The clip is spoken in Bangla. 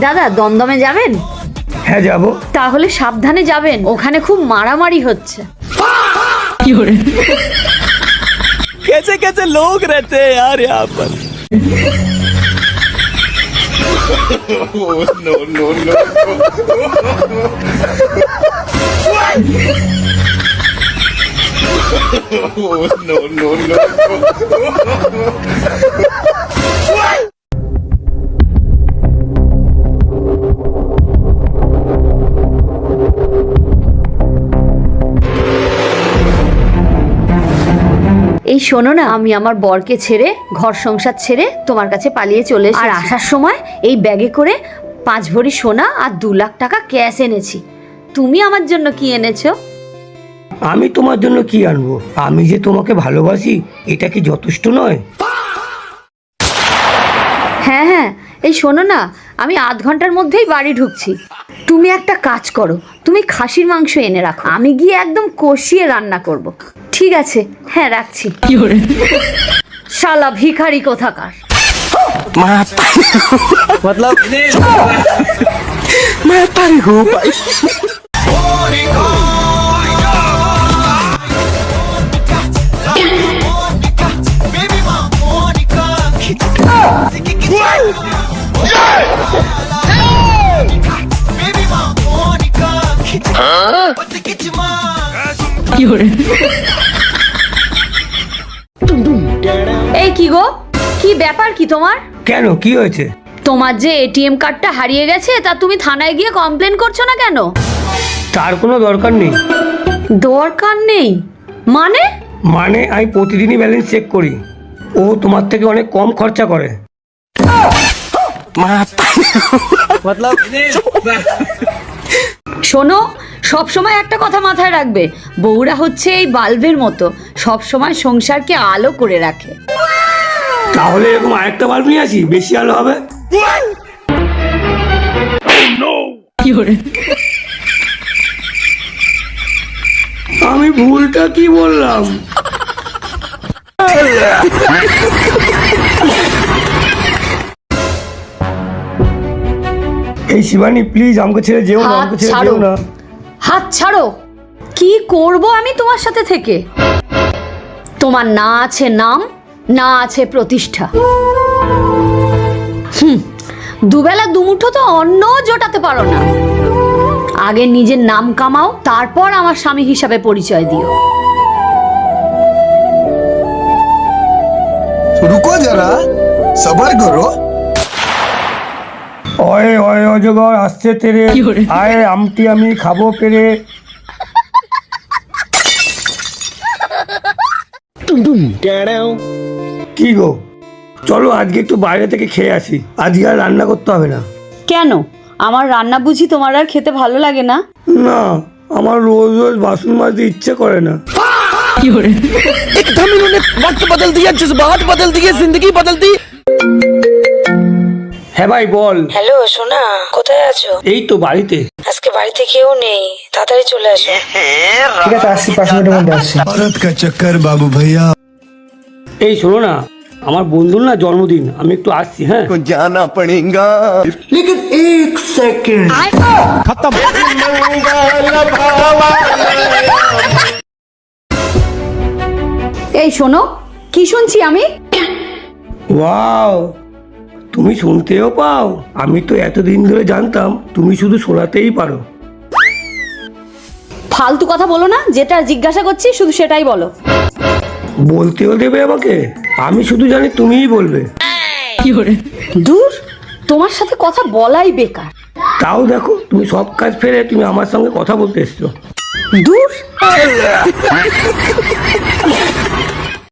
দাদা দমদমে যাবেন? হ্যাঁ যাবো। তাহলে সাবধানে যাবেন, ওখানে খুব মারামারি হচ্ছে। कैसे कैसे लोग रहते हैं यार यहाँ पर। no, no, no. no, no, no. এই শোনো না, আমি আমার বরকে ছেড়ে, ঘর সংসার ছেড়ে তোমার কাছে পালিয়ে চলে এসেছি। আর আসার সময় এই ব্যাগে করে 5 ভরি সোনা আর 2 লাখ টাকা ক্যাশ এনেছি। তুমি আমার জন্য কি এনেছো? আমি তোমার জন্য কি আনবো? আমি যে তোমাকে ভালোবাসি এটা কি যথেষ্ট নয়? হ্যাঁ হ্যাঁ, এই শোনো না, আমি আধ ঘন্টার মধ্যেই বাড়ি ঢুকছি। তুমি একটা কাজ করো, তুমি খাসির মাংস এনে রাখো, আমি গিয়ে একদম কষিয়ে রান্না করব। ঠিক আছে, হ্যাঁ রাখছি। শালা ভিখারি কোথাকার। मतलब मैं तारी हूँ भाई। এই কি গো, কি ব্যাপার কি তোমার? কেন, কি হয়েছে? তোমার যে এটিএম কার্ডটা হারিয়ে গেছে, তা তুমি থানায় গিয়ে কমপ্লেন করছো না কেন? তার কোনো দরকার নেই। দরকার নেই মানে? মানে আমি প্রতিদিনই ব্যালেন্স চেক করি, ও তোমার থেকে অনেক কম খরচা করে। मतलब শোনো, সব সময় একটা কথা মাথায় রাখবে, বউরা হচ্ছে এই বাল্বের মতো, সব সময় সংসারকে আলো করে রাখে। তাহলে এরকম আরেকটা বাল্ব নিয়ে আসি, বেশি আলো হবে। আমি ভুলটা কি বললাম? এই শিবানী প্লিজ আমাকে ছেড়ে যেও না, আমাকে ছেড়ে যেও না। হাত ছাড়ো। কি করব আমি তোমার সাথে থেকে? তোমার না আছে নাম, না আছে প্রতিষ্ঠা। দুবেলা দুমুঠো তো অন্ন জোটাতে পারো না। আগে নিজের নাম কামাও, তারপর আমার স্বামী হিসাবে পরিচয় দিও। रुको जरा सबर करो। ওয়ে ওয়ে অজগর আসছে তেরে, আয় আমটি আমি খাবো পেরে। কি গো, চলো আজকে একটু বাইরে থেকে খেয়ে আসি, আজকে আর রান্না করতে হবে না। কেন, আমার রান্না বুঝি তোমার আর খেতে ভালো লাগে না? না, আমার রোজ রোজ বাসন মাজতে ইচ্ছে করে না। एकदम इन्होंने वक्त बदल दिया, जज्बात बदल दिए, जिंदगी बदल दी। হ্যাঁ ভাই বল। হ্যালো সোনা, কোথায় আছো? এই তো বাড়িতে। আজকে বাড়িতে কেউ নেই, তাড়াতাড়ি চলে আসো। ঠিক আছে, আসছি, 5 মিনিটের মধ্যে আসছি। भारत का चक्कर बाबू भैया। এই শোনো না, আমার বন্ধুর না জন্মদিন, আমি একটু আসছি। হ্যাঁ को जाना पड़ेगा। लेकिन 1 सेकंड। এই শোনো, কি শুনছি আমি? ওয়াও, তুমি শুনতেও পাও? আমি তো এতদিন ধরে জানতাম তুমি শুধু শোনাতেই পারো। ফালতু কথা বলো না, যেটা জিজ্ঞাসা করছি শুধু সেটাই বলো। বলতেও দেবে আমাকে? আমি শুধু জানি তুমিই বলবে। দূর, তোমার সাথে কথা বলাই বেকার। তাও দেখো, তুমি সব কাজ ফেলে তুমি আমার সঙ্গে কথা বলতে এসছো। দূর।